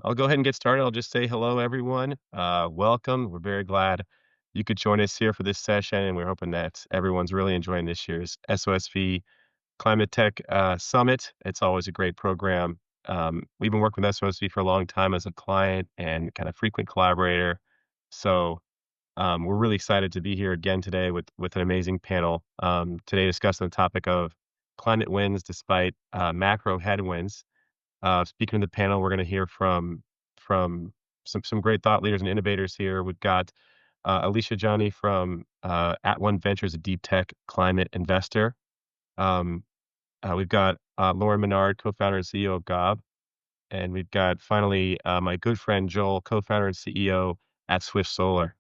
I'll go ahead and get started. I'll just say hello, everyone. Welcome. We're very glad you could join us here for this session, and we're hoping that everyone's really enjoying this year's SOSV Climate Tech Summit. It's always a great program. We've been working with SOSV for a long time as a client and kind of frequent collaborator. So we're really excited to be here again today with an amazing panel. Today discussing the topic of climate wins despite macro headwinds. Speaking of the panel, we're going to hear from some great thought leaders and innovators here. We've got Alisha Jani from At One Ventures, a deep tech climate investor. Um, we've got Lauryn Menard, co-founder and CEO of Gob, and we've got finally my good friend Joel, co-founder and CEO at Swift Solar.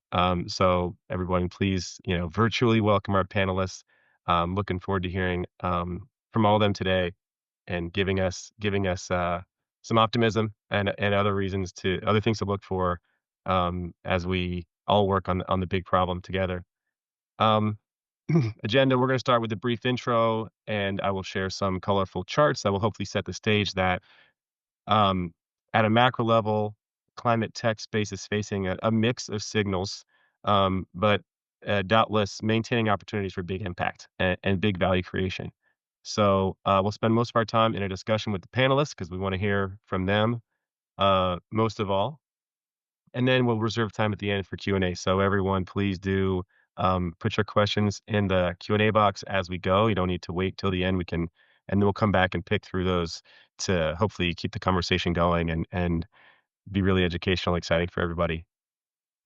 So everyone, please, virtually welcome our panelists. Looking forward to hearing from all of them today and giving us some optimism and other things to look for as we all work on the big problem together. Um, Agenda: we're going to start with a brief intro, and I will share some colorful charts that will hopefully set the stage that um, at a macro level, climate tech space is facing a mix of signals, but doubtless maintaining opportunities for big impact and big value creation. So we'll spend most of our time in a discussion with the panelists because we want to hear from them most of all, and then we'll reserve time at the end for Q&A. So everyone, please do put your questions in the Q&A box as we go. You don't need to wait till the end. And then we'll come back and pick through those to hopefully keep the conversation going and be really educational, exciting for everybody.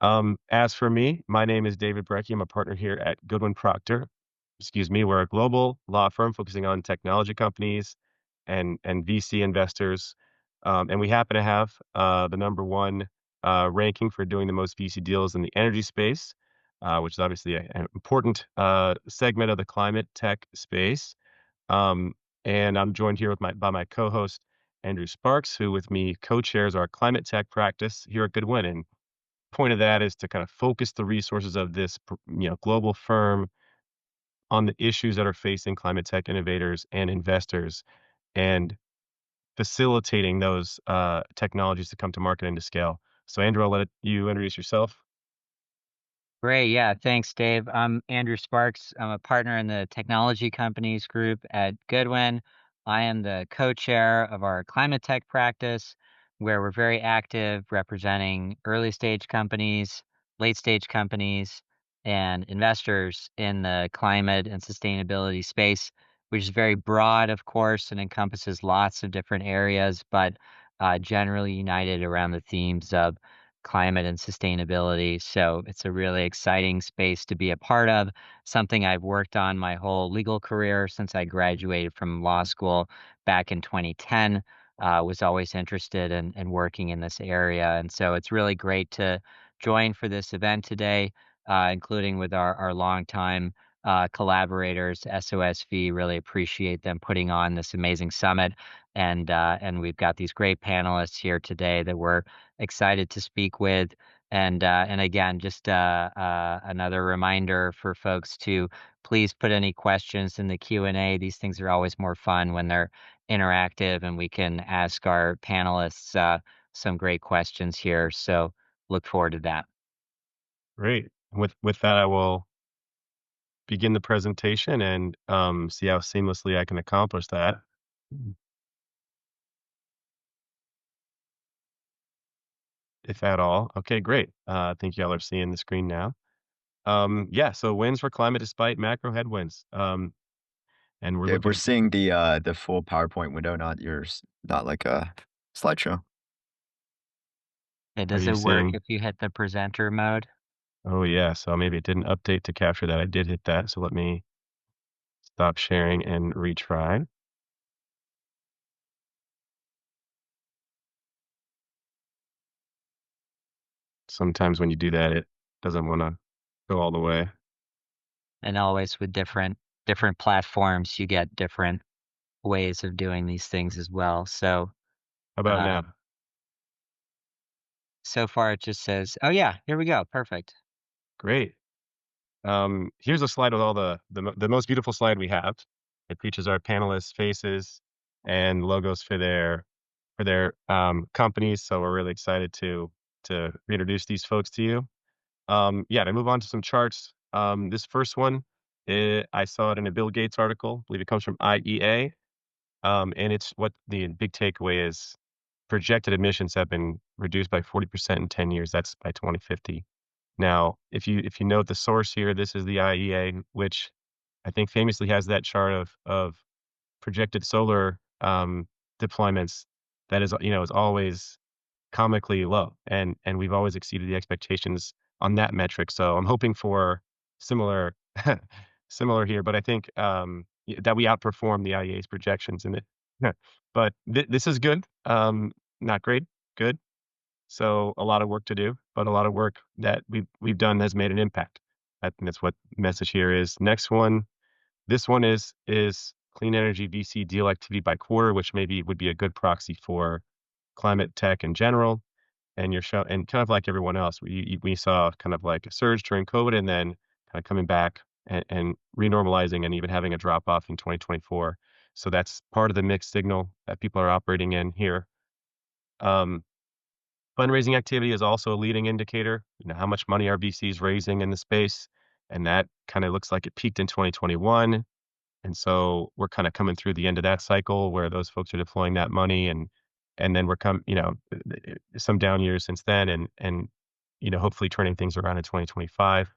As for me, my name is David Brekke. I'm a partner here at Goodwin Proctor. Excuse me. We're a global law firm focusing on technology companies and VC investors. And we happen to have the number one ranking for doing the most VC deals in the energy space, which is obviously an important segment of the climate tech space. Um, and I'm joined here by my co-host Andrew Sparks, who with me co-chairs our climate tech practice here at Goodwin. And point of that is to kind of focus the resources of this global firm on the issues that are facing climate tech innovators and investors, and facilitating those technologies to come to market and to scale. So, Andrew, I'll let you introduce yourself. Great. Yeah. Thanks, Dave. I'm Andrew Sparks. I'm a partner in the technology companies group at Goodwin. I am the co-chair of our climate tech practice, where we're very active representing early stage companies, late stage companies, and investors in the climate and sustainability space, which is very broad, of course, and encompasses lots of different areas, but generally united around the themes of climate and sustainability. So it's a really exciting space to be a part of, something I've worked on my whole legal career since I graduated from law school back in 2010. Was always interested in working in this area. And so it's really great to join for this event today, including with our longtime collaborators, SOSV. Really appreciate them putting on this amazing summit. And we've got these great panelists here today that we're excited to speak with. And again, just another reminder for folks to please put any questions in the Q&A. These things are always more fun when they're interactive, and we can ask our panelists some great questions here. So look forward to that. Great. With that, I will begin the presentation and see how seamlessly I can accomplish that, if at all. Okay, great. I think y'all are seeing the screen now. Yeah, so wins for climate despite macro headwinds. And we're Dave, we're looking. seeing the full PowerPoint window, not yours, not like a slideshow. Are Does you it work seeing? if you hit the presenter mode? Oh, yeah. So maybe it didn't update to capture that. I did hit that. So let me stop sharing and retry. Sometimes when you do that, it doesn't want to go all the way. And always with different platforms, you get different ways of doing these things as well. So How about uh, now? so far it just says, "Oh yeah, here we go, perfect." Great. Here's a slide with all the most beautiful slide we have. It features our panelists' faces and logos for their for their companies. So we're really excited to reintroduce these folks to you. Yeah, to move on to some charts. This first one, I saw it in a Bill Gates article. I believe it comes from IEA. And it's what the big takeaway is: projected emissions have been reduced by 40% in 10 years. That's by 2050. Now, if you note the source here, this is the IEA, which I think famously has that chart of projected solar deployments that is always comically low, and we've always exceeded the expectations on that metric. So I'm hoping for similar similar here, but I think that we outperform the IEA's projections in it. But this is good, not great, good. So a lot of work to do, but a lot of work that we've done has made an impact. I think that's what the message here is. Next one, this one is clean energy VC deal activity by quarter, which maybe would be a good proxy for climate tech in general. And you're show and kind of like everyone else, we saw kind of like a surge during COVID and then kind of coming back and renormalizing and even having a drop off in 2024. So that's part of the mixed signal that people are operating in here. Um, Fundraising activity is also a leading indicator. How much money are VCs raising in the space? And that kind of looks like it peaked in 2021. And so we're kind of coming through the end of that cycle where those folks are deploying that money and then we're some down years since then and hopefully turning things around in 2025.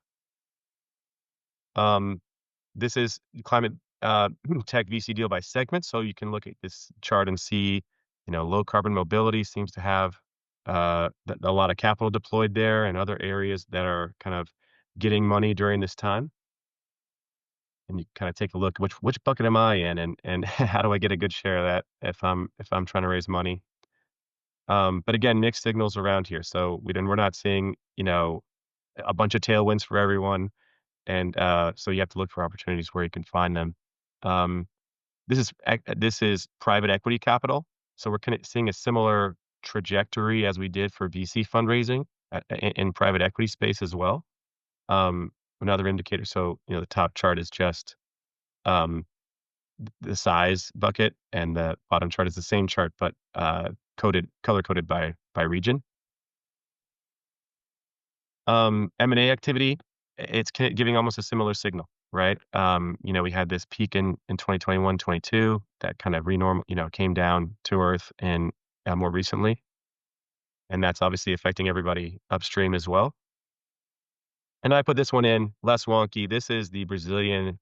Um, this is climate tech VC deal by segment. So you can look at this chart and see, low carbon mobility seems to have a lot of capital deployed there and other areas that are kind of getting money during this time. And you kind of take a look, which bucket am I in, and how do I get a good share of that if I'm trying to raise money. But again, mixed signals around here. So we're not seeing a bunch of tailwinds for everyone, and so you have to look for opportunities where you can find them. Um, this is private equity capital, so we're kind of seeing a similar trajectory as we did for VC fundraising in private equity space as well. Another indicator. So the top chart is just um, the size bucket, and the bottom chart is the same chart, but color coded by region. M&A activity, it's giving almost a similar signal, right? We had this peak in 2021, 22 that kind of came down to earth and more recently, and that's obviously affecting everybody upstream as well. And I put this one in less wonky. This is the Brazilian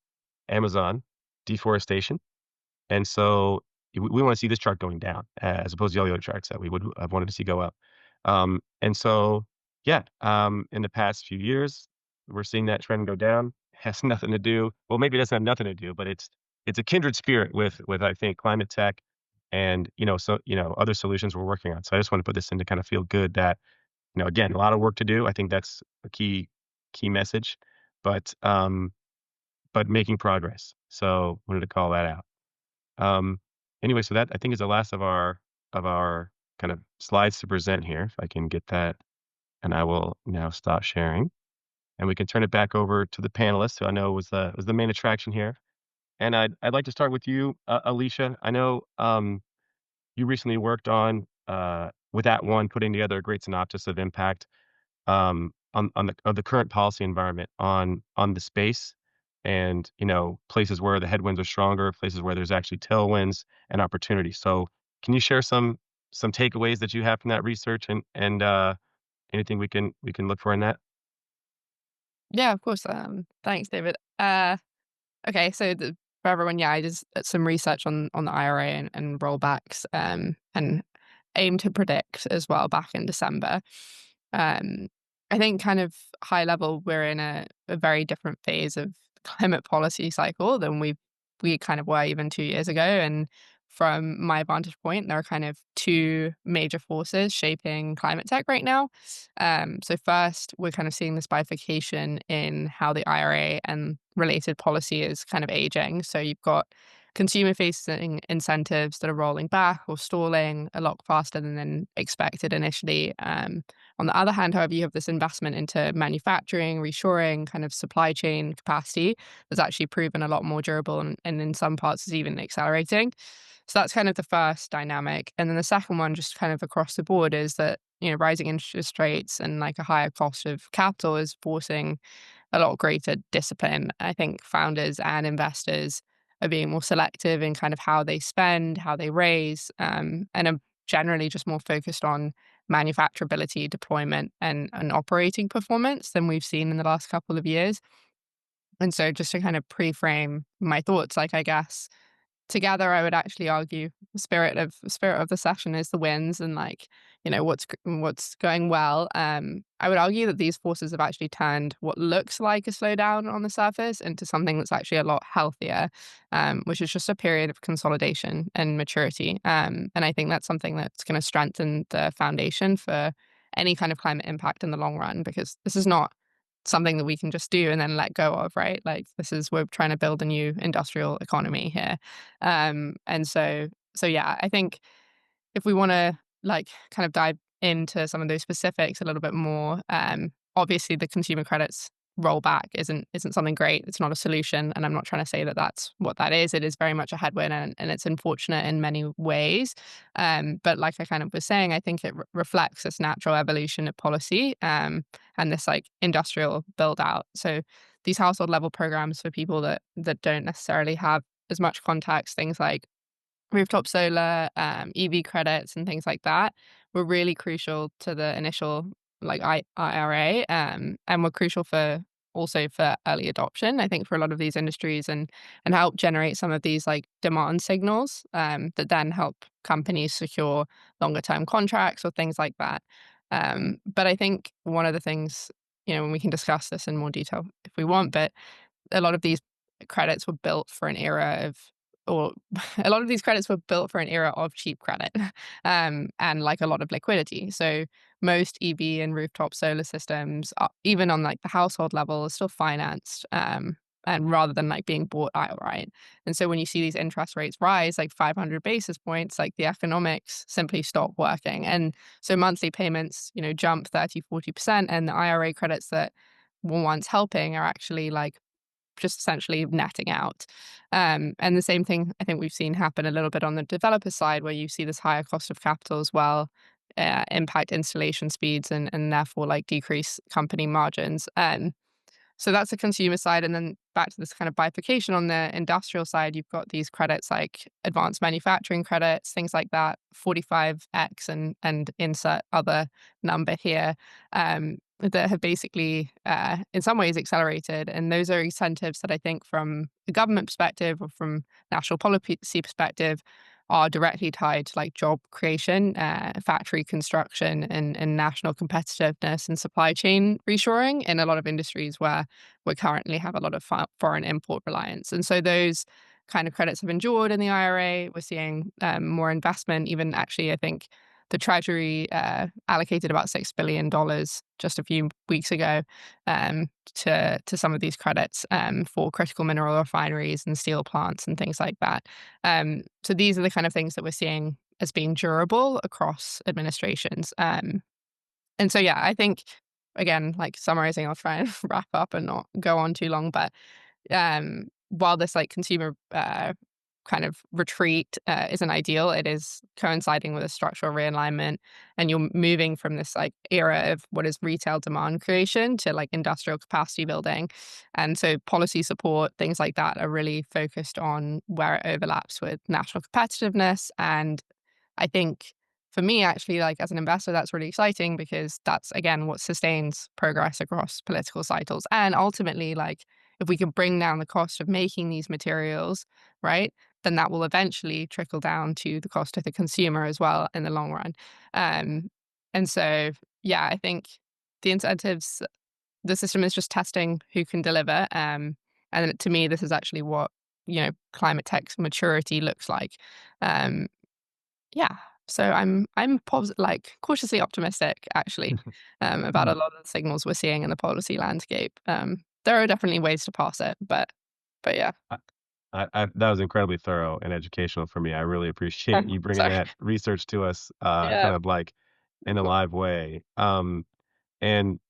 Amazon deforestation. And so we want to see this chart going down as opposed to all the other charts that we would have wanted to see go up. And so, yeah, in the past few years, we're seeing that trend go down. Has nothing to do. Well, maybe it doesn't have nothing to do, but it's a kindred spirit with I think climate tech and other solutions we're working on. So I just want to put this in to kind of feel good that again, a lot of work to do. I think that's a key message, but making progress. So wanted to call that out. Anyway, so that I think is the last of our kind of slides to present here. If I can get that, and I will now stop sharing, and we can turn it back over to the panelists, who I know was the main attraction here. And I'd like to start with you, Alisha. I know you recently worked on with that one putting together a great synopsis of impact on the current policy environment on the space and places where the headwinds are stronger, places where there's actually tailwinds and opportunities. So can you share some takeaways that you have from that research and anything we can look for in that? Yeah, of course. Thanks, David. Okay, so for everyone, yeah, I did some research on the IRA and rollbacks, and aim to predict as well back in December. Um, I think kind of high level, we're in a very different phase of climate policy cycle than we kind of were even 2 years ago. And from my vantage point, there are kind of two major forces shaping climate tech right now. So first, we're kind of seeing this bifurcation in how the IRA and related policy is kind of aging. So you've got consumer-facing incentives that are rolling back or stalling a lot faster than expected initially. On the other hand, however, you have this investment into manufacturing, reshoring, kind of supply chain capacity that's actually proven a lot more durable and in some parts is even accelerating. So that's kind of the first dynamic. And then the second one, just kind of across the board, is that, rising interest rates and like a higher cost of capital is forcing a lot greater discipline. I think founders and investors are being more selective in kind of how they spend, how they raise, and are generally just more focused on manufacturability, deployment, and operating performance than we've seen in the last couple of years. And so just to kind of pre-frame my thoughts, like, I guess together I would actually argue the spirit of the session is the wins, and like, what's going well. I would argue that these forces have actually turned what looks like a slowdown on the surface into something that's actually a lot healthier, which is just a period of consolidation and maturity. And I think that's something that's going to strengthen the foundation for any kind of climate impact in the long run, because this is not something that we can just do and then let go of, right? Like, we're trying to build a new industrial economy here. And so yeah, I think if we want to like kind of dive into some of those specifics a little bit more, obviously the consumer credits rollback isn't something great. It's not a solution, and I'm not trying to say that that's what that is. It is very much a headwind, and it's unfortunate in many ways. But like I kind of was saying, I think it reflects this natural evolution of policy, and this like industrial build out. So these household level programs for people that don't necessarily have as much context, things like rooftop solar, EV credits, and things like that were really crucial to the initial like IRA, and were crucial for also for early adoption, I think, for a lot of these industries, and help generate some of these like demand signals, that then help companies secure longer term contracts or things like that. But I think one of the things, and we can discuss this in more detail if we want, but a lot of these credits were built for an era of or a lot of these credits were built for an era of cheap credit, and like a lot of liquidity. So most EV and rooftop solar systems, even on like the household level, are still financed, and rather than like being bought outright. And so when you see these interest rates rise like 500 basis points, like the economics simply stop working. And so monthly payments, jump 30-40%, and the IRA credits that were once helping are actually like just essentially netting out. And the same thing I think we've seen happen a little bit on the developer side, where you see this higher cost of capital as well, impact installation speeds, and therefore like decrease company margins. So that's the consumer side. And then back to this kind of bifurcation on the industrial side, you've got these credits like advanced manufacturing credits, things like that, 45X, and insert other number here, that have basically, in some ways, accelerated. And those are incentives that I think from a government perspective or from national policy perspective are directly tied to like job creation, factory construction, and national competitiveness and supply chain reshoring in a lot of industries where we currently have a lot of foreign import reliance. And so those kind of credits have endured in the IRA. We're seeing more investment. Even actually, I think the Treasury allocated about $6 billion just a few weeks ago, to some of these credits, for critical mineral refineries and steel plants and things like that. So these are the kind of things that we're seeing as being durable across administrations. And so, yeah, I think, again, like summarizing, I'll try and wrap up and not go on too long. But while this like consumer kind of retreat isn't ideal, it is coinciding with a structural realignment, and you're moving from this like era of what is retail demand creation to like industrial capacity building. And so policy support, things like that, are really focused on where it overlaps with national competitiveness. And I think for me, actually, like as an investor, that's really exciting, because that's again what sustains progress across political cycles. And ultimately, like, if we can bring down the cost of making these materials, right, then that will eventually trickle down to the cost of the consumer as well in the long run. And so, yeah, I think the incentives, the system is just testing who can deliver. And to me, this is actually what, climate tech's maturity looks like. Yeah. So I'm like cautiously optimistic, actually, about a lot of the signals we're seeing in the policy landscape. There are definitely ways to pass it, but yeah. That was incredibly thorough and educational for me. I really appreciate you bringing Sorry. that research to us, Yeah. kind of like in a live way. And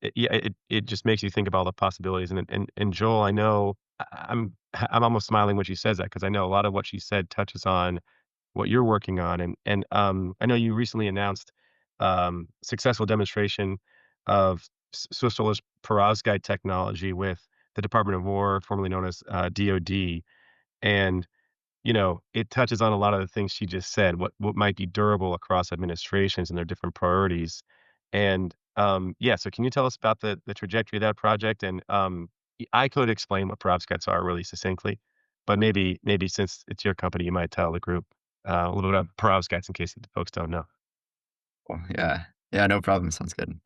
it just makes you think about all the possibilities. And Joel, I know I'm almost smiling when she says that, because I know a lot of what she said touches on what you're working on. And I know you recently announced successful demonstration of Swiss Solar's perovskite technology with the Department of War, formerly known as DoD. And it touches on a lot of the things she just said, what might be durable across administrations and their different priorities. And yeah, so can you tell us about the trajectory of that project? And I could explain what perovskites are really succinctly, but maybe since it's your company, you might tell the group a little bit about perovskites in case the folks don't know. Well, yeah. Yeah, no problem. Sounds good.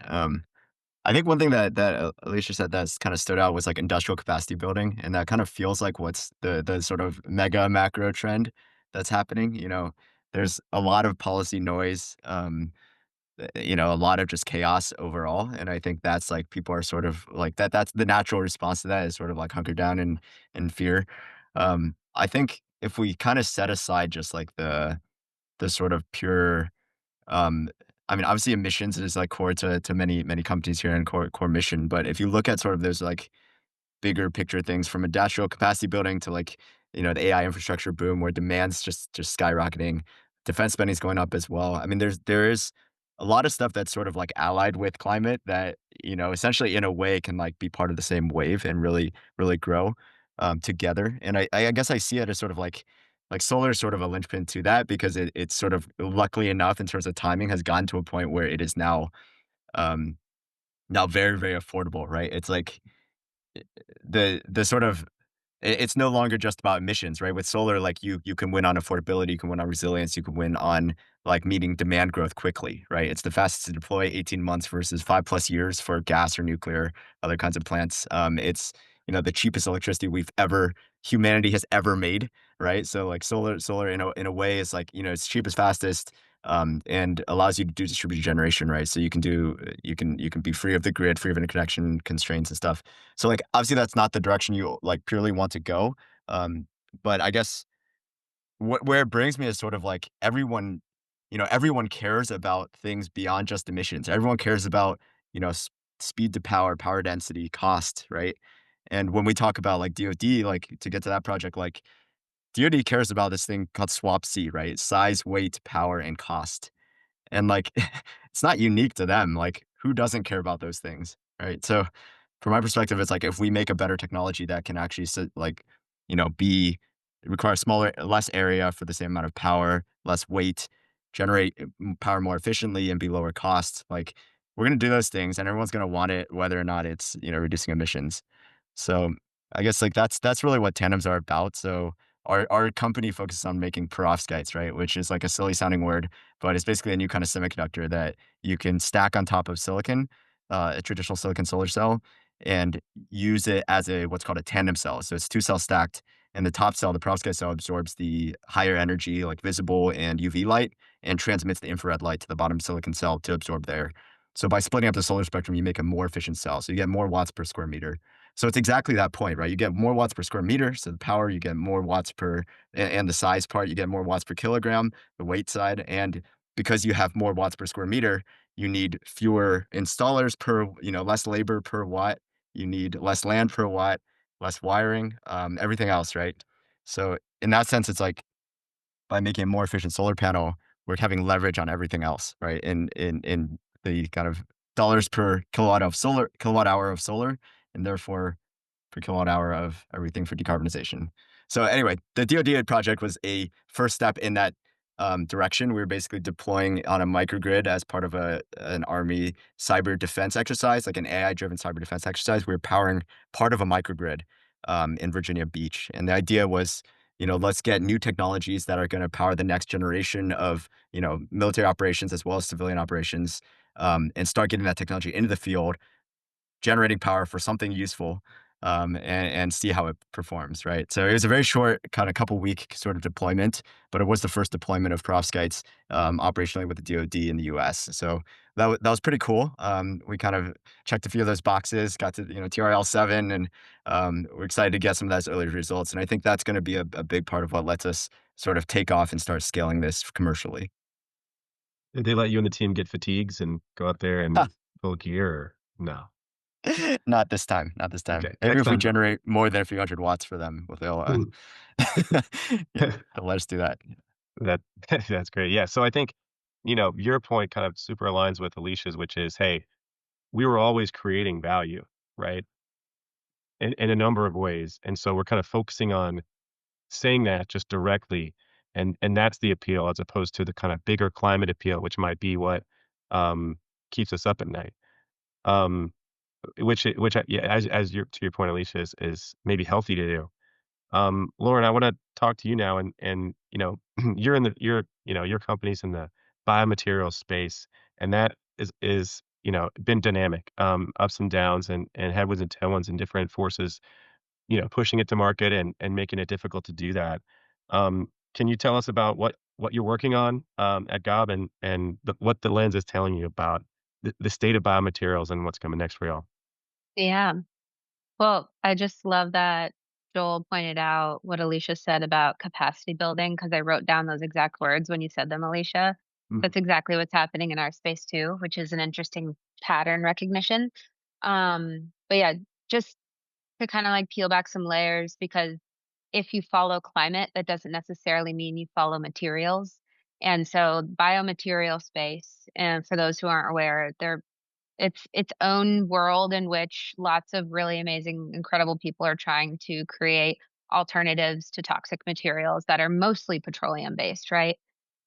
I think one thing that Alicia said that's kind of stood out was like industrial capacity building, and that kind of feels like what's the sort of mega macro trend that's happening. There's a lot of policy noise, a lot of just chaos overall, and I think that's like people are sort of like that. That's the natural response to that is sort of like hunker down and fear. I think if we kind of set aside just like the sort of pure um, I mean, obviously emissions is like core to many companies here and core mission. But if you look at sort of those like bigger picture things from industrial capacity building to like, the AI infrastructure boom where demand's just skyrocketing, defense spending is going up as well. I mean, there is a lot of stuff that's sort of like allied with climate that, essentially in a way can like be part of the same wave and really grow together. And I guess I see it as sort of like solar is sort of a linchpin to that because it's sort of luckily enough in terms of timing has gotten to a point where it is um now very, very affordable, right? It's like the sort of it's no longer just about emissions, right? With solar, like you can win on affordability, you can win on resilience, you can win on like meeting demand growth quickly, right? It's the fastest to deploy 18 months versus 5+ years for gas or nuclear, other kinds of plants. It's the cheapest electricity humanity has ever made, right? So like solar in a way is like, it's cheapest, fastest, and allows you to do distributed generation, right? So you can be free of the grid, free of interconnection constraints and stuff. So, like, obviously, that's not the direction you, like, purely want to go, um, but I guess where it brings me is sort of like everyone cares about things beyond just emissions. Everyone cares about, speed to power, power density, cost, right? And when we talk about, like, DoD, like, to get to that project, like, DoD cares about this thing called SWaP-C, right? Size, weight, power, and cost. And, like, it's not unique to them, like, who doesn't care about those things, right? So, from my perspective, it's like if we make a better technology that can actually like, be require smaller less area for the same amount of power, less weight, generate power more efficiently and be lower cost, like, we're gonna do those things and everyone's gonna want it whether or not it's, reducing emissions. So, I guess, like, that's really what tandems are about. So, our company focuses on making perovskites, right? Which is like a silly sounding word, but it's basically a new kind of semiconductor that you can stack on top of silicon, a traditional silicon solar cell, and use it as what's called a tandem cell. So it's two cells stacked, and the top cell, the perovskite cell, absorbs the higher energy, like visible and UV light, and transmits the infrared light to the bottom silicon cell to absorb there. So by splitting up the solar spectrum, you make a more efficient cell. So you get more watts per square meter. So it's exactly that point, right? You get more watts per square meter. So the power, you get more watts and the size part, you get more watts per kilogram, the weight side. And because you have more watts per square meter, you need fewer installers less labor per watt. You need less land per watt, less wiring, everything else, right? So in that sense, it's like by making a more efficient solar panel, we're having leverage on everything else, right? In the kind of dollars per kilowatt hour of solar, and therefore per kilowatt hour of everything for decarbonization. So anyway, the DoD project was a first step in that direction. We were basically deploying on a microgrid as part of an Army cyber defense exercise, like an AI-driven cyber defense exercise. We were powering part of a microgrid in Virginia Beach, and the idea was, let's get new technologies that are going to power the next generation of, military operations as well as civilian operations, and start getting that technology into the field, generating power for something useful, and see how it performs, right? So it was a very short, kind of couple week sort of deployment, but it was the first deployment of perovskites operationally with the DoD in the US. So that was pretty cool. We kind of checked a few of those boxes, got to TRL 7, and we're excited to get some of those early results. And I think that's going to be a big part of what lets us sort of take off and start scaling this commercially. Did they let you and the team get fatigues and go out there and full gear or no? Not this time, not this time. Okay, Maybe next if we time. generate more than a few hundred watts for them, they'll Hmm. yeah, they'll let us do that. That that's great. Yeah. So I think, your point kind of super aligns with Alicia's, which is, hey, we were always creating value, right? In a number of ways. And so we're kind of focusing on saying that just directly. And that's the appeal as opposed to the kind of bigger climate appeal, which might be what um, keeps us up at night. Um, yeah, as your to your point, Alicia, is maybe healthy to do. Lauren, I want to talk to you now, and your company's in the biomaterial space, and that is been dynamic, ups and downs, and headwinds and tailwinds and different forces, pushing it to market and making it difficult to do that. Can you tell us about what you're working on at Gob and what the lens is telling you about the state of biomaterials and what's coming next for y'all? Yeah. Well, I just love that Joel pointed out what Alicia said about capacity building because I wrote down those exact words when you said them, Alicia. Mhm. That's exactly what's happening in our space too, which is an interesting pattern recognition. But yeah, just to kind of like peel back some layers because if you follow climate, that doesn't necessarily mean you follow materials. And so biomaterial space, and for those who aren't aware, it's its own world in which lots of really amazing, incredible people are trying to create alternatives to toxic materials that are mostly petroleum based, right?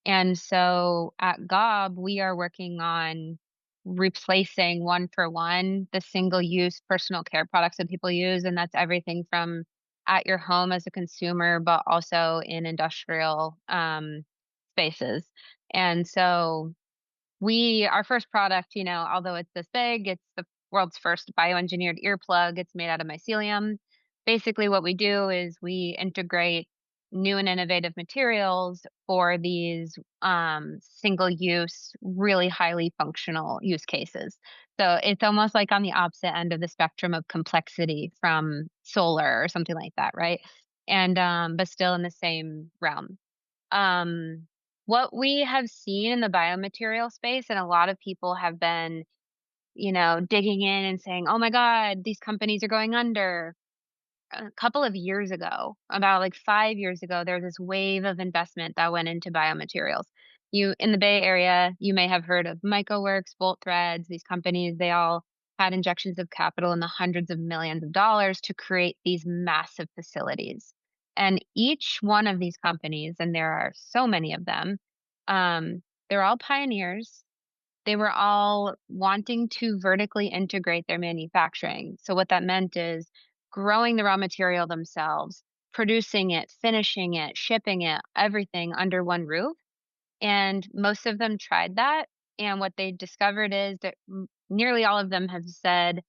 And so at GOB, we are working on replacing one for one the single use personal care products that people use. And that's everything from at your home as a consumer, but also in industrial spaces. And so our first product, although it's this big, it's the world's first bioengineered earplug. It's made out of mycelium. Basically, what we do is we integrate new and innovative materials for these single use, really highly functional use cases. So it's almost like on the opposite end of the spectrum of complexity from solar or something like that, right? And but still in the same realm. Um, what we have seen in the biomaterial space, and a lot of people have been, digging in and saying, "Oh my God, these companies are going under." A couple of years ago, about like 5 years ago, there was this wave of investment that went into biomaterials. You in the Bay Area, you may have heard of MycoWorks, Bolt Threads, these companies, they all had injections of capital in the hundreds of millions of dollars to create these massive facilities. And each one of these companies, and there are so many of them, they're all pioneers. They were all wanting to vertically integrate their manufacturing. So what that meant is growing the raw material themselves, producing it, finishing it, shipping it, everything under one roof. And most of them tried that. And what they discovered is that nearly all of them have said,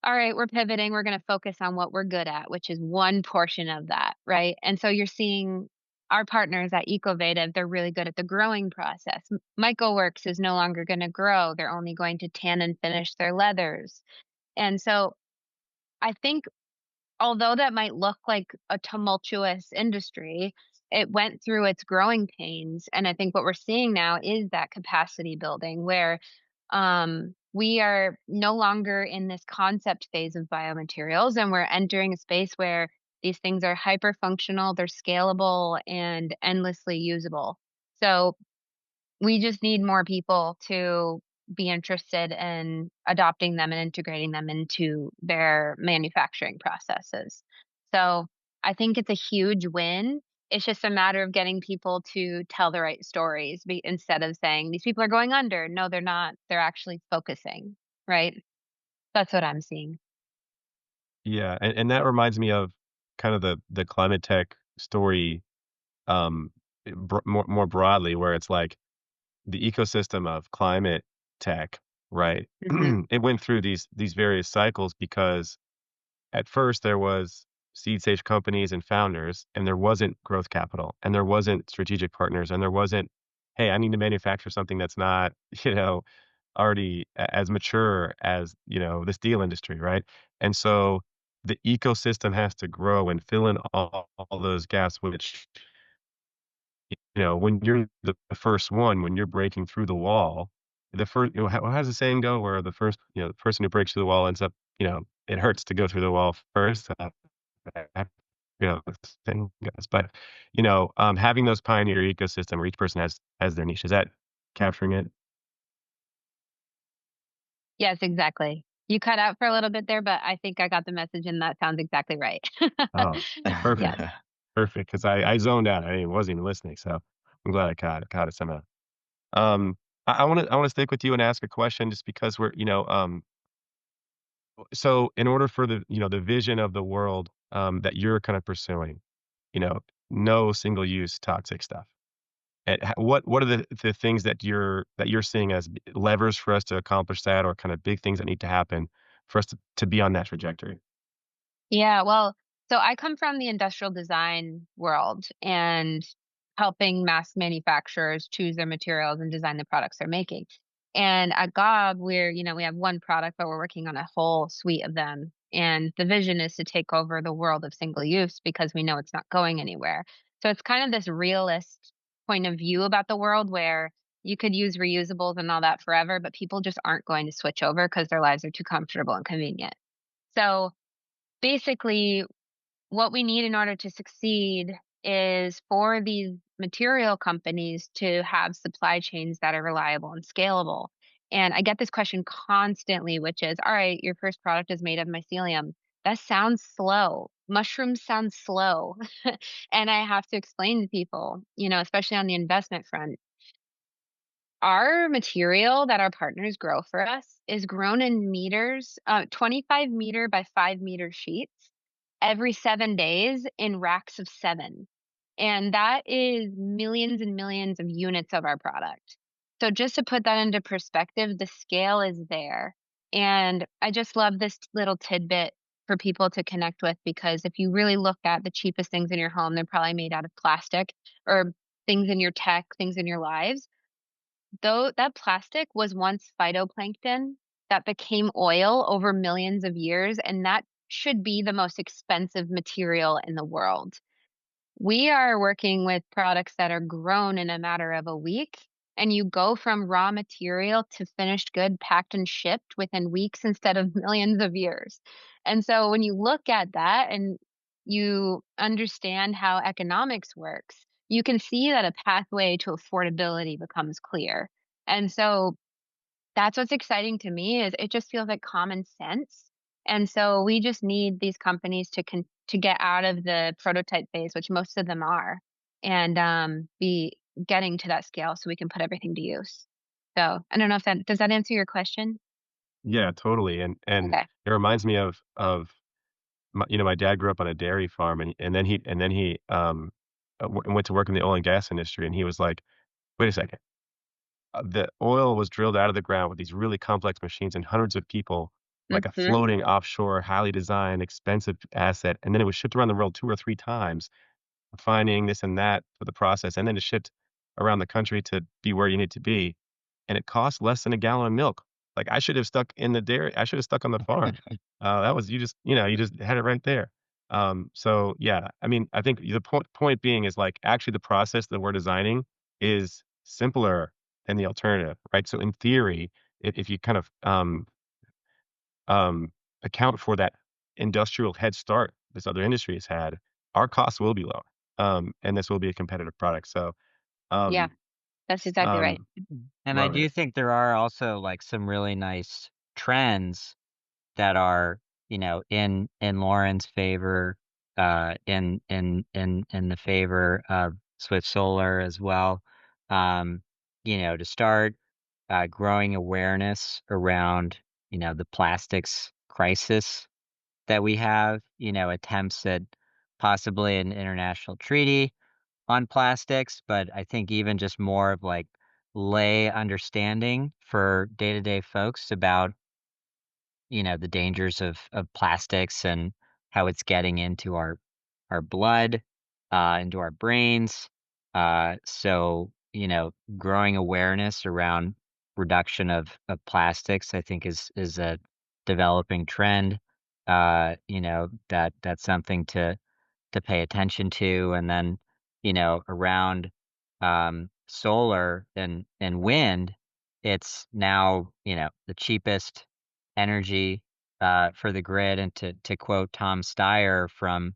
all right, we're pivoting. We're going to focus on what we're good at, which is one portion of that, right? And so you're seeing our partners at Ecovative, they're really good at the growing process. MycoWorks is no longer going to grow. They're only going to tan and finish their leathers. And so I think although that might look like a tumultuous industry, it went through its growing pains. And I think what we're seeing now is that capacity building where we are no longer in this concept phase of biomaterials and we're entering a space where these things are hyper functional, they're scalable and endlessly usable. So we just need more people to be interested in adopting them and integrating them into their manufacturing processes. So I think it's a huge win. It's just a matter of getting people to tell the right stories instead of saying these people are going under. No, they're not. They're actually focusing, right? That's what I'm seeing. Yeah, and that reminds me of kind of the climate tech story, more broadly, where it's like the ecosystem of climate tech, right? Hmm. It went through these various cycles because at first there was seed stage companies and founders, and there wasn't growth capital, and there wasn't strategic partners, and there wasn't, hey, I need to manufacture something that's not, already as mature as, the steel industry, right? And so the ecosystem has to grow and fill in all those gaps, which, when you're the first one, when you're breaking through the wall, the first, how does the saying go where the first, the person who breaks through the wall ends up, it hurts to go through the wall first. thing goes. But, having those pioneer ecosystem where each person has their niche, is that capturing it? Yes, exactly. You cut out for a little bit there, but I think I got the message and that sounds exactly right. Oh, perfect. Yes. Perfect. Because I zoned out. I wasn't even listening, so I'm glad I caught it somehow. Um, I wanna stick with you and ask a question just because so in order for the vision of the world, that you're kind of pursuing, you know, no single use toxic stuff. What are the things that you're seeing as levers for us to accomplish that, or kind of big things that need to happen for us to be on that trajectory? Yeah, well, so I come from the industrial design world and helping mass manufacturers choose their materials and design the products they're making. And at GOB, we have one product, but we're working on a whole suite of them. And the vision is to take over the world of single use because we know it's not going anywhere. So it's kind of this realist point of view about the world where you could use reusables and all that forever, but people just aren't going to switch over because their lives are too comfortable and convenient. So basically, what we need in order to succeed is for these material companies to have supply chains that are reliable and scalable. And I get this question constantly, which is, all right, your first product is made of mycelium. That sounds slow. Mushrooms sound slow. And I have to explain to people, especially on the investment front, our material that our partners grow for us is grown in meters, 25-meter by 5-meter sheets every 7 days in racks of 7. And that is millions and millions of units of our product. So just to put that into perspective, the scale is there. And I just love this little tidbit for people to connect with because if you really look at the cheapest things in your home, they're probably made out of plastic or things in your tech, things in your lives. Though that plastic was once phytoplankton that became oil over millions of years, and that should be the most expensive material in the world. We are working with products that are grown in a matter of a week, and you go from raw material to finished good packed and shipped within weeks instead of millions of years. And so when you look at that and you understand how economics works, you can see that a pathway to affordability becomes clear. And so that's what's exciting to me is it just feels like common sense. And so we just need these companies to get out of the prototype phase, which most of them are, and be getting to that scale so we can put everything to use. So I don't know if that does that answer your question? Yeah, totally. And Okay. it reminds me of my dad grew up on a dairy farm, and then he went to work in the oil and gas industry, and he was like, "Wait a second. The oil was drilled out of the ground with these really complex machines and hundreds of people, like a Mhm. floating offshore, highly designed, expensive asset, and then it was shipped around the world 2 or 3 times, finding this and that for the process, and then it's shipped around the country to be where you need to be, and it costs less than a gallon of milk. Like, I should have stuck in the dairy I should have stuck on the farm. That was you just had it right there. So, yeah, I mean, I think the point being is, like, actually the process that we're designing is simpler than the alternative, right? So in theory, if you kind of, um, account for that industrial head start this other industry has had, our costs will be lower, and this will be a competitive product. So, Yeah, um, that's exactly right. And I love do it. think there are also like some really nice trends that are, in Lauren's favor, in the favor of Swift Solar as well. To start growing awareness around, the plastics crisis that we have, attempts at possibly an international treaty on plastics, but I think even just more of like lay understanding for day-to-day folks about the dangers of plastics and how it's getting into our blood, into our brains. So growing awareness around reduction of plastics, I think is a developing trend. That's something to pay attention to, and then around solar and wind, it's now the cheapest energy for the grid. And to quote Tom Steyer from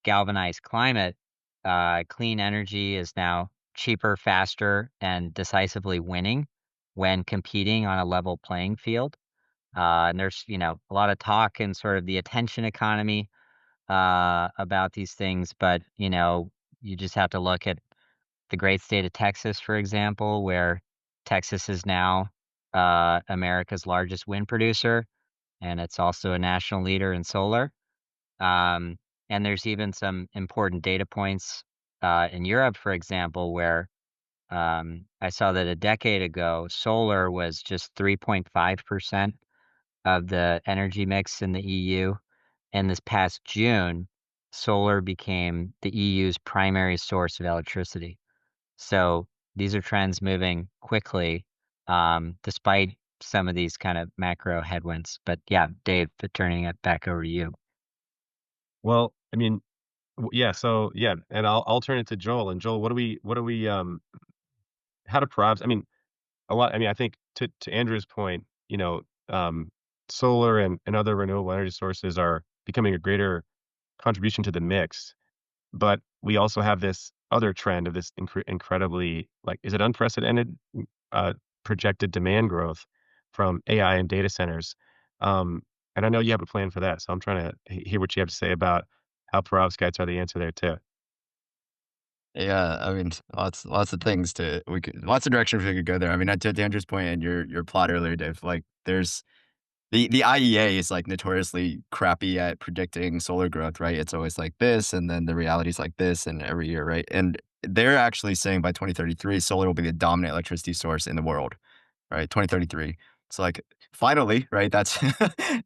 galvanized climate, clean energy is now cheaper, faster, and decisively winning when competing on a level playing field. And there's, a lot of talk in sort of the attention economy about these things, but, you just have to look at the great state of Texas, for example, where Texas is now America's largest wind producer, and it's also a national leader in solar. Um, and there's even some important data points in Europe, for example, where I saw that a decade ago, solar was just 3.5% of the energy mix in the EU. And this past June, solar became the EU's primary source of electricity. So these are trends moving quickly, despite some of these kind of macro headwinds. But yeah, Dave, turning it back over to you. Well, I mean, yeah. So yeah, and I'll turn it to Joel. And Joel, what do we how do probs? I mean, a lot. I mean, I think to Andrew's point, um, solar and other renewable energy sources are becoming a greater contribution to the mix. But we also have this other trend of this incredibly, like, is it unprecedented, uh, projected demand growth from AI and data centers. And I know you have a plan for that, so I'm trying to hear what you have to say about how perovskites are the answer there too. Yeah, I mean, lots of things to we could lots of directions we could go there. I mean, to Andrew's point and your plot earlier, Dave, like there's the IEA is like notoriously crappy at predicting solar growth, right? It's always like this, and then the reality is like this, and every year, right? And they're actually saying by 2033, solar will be the dominant electricity source in the world, right? 2033. So like finally, right? That's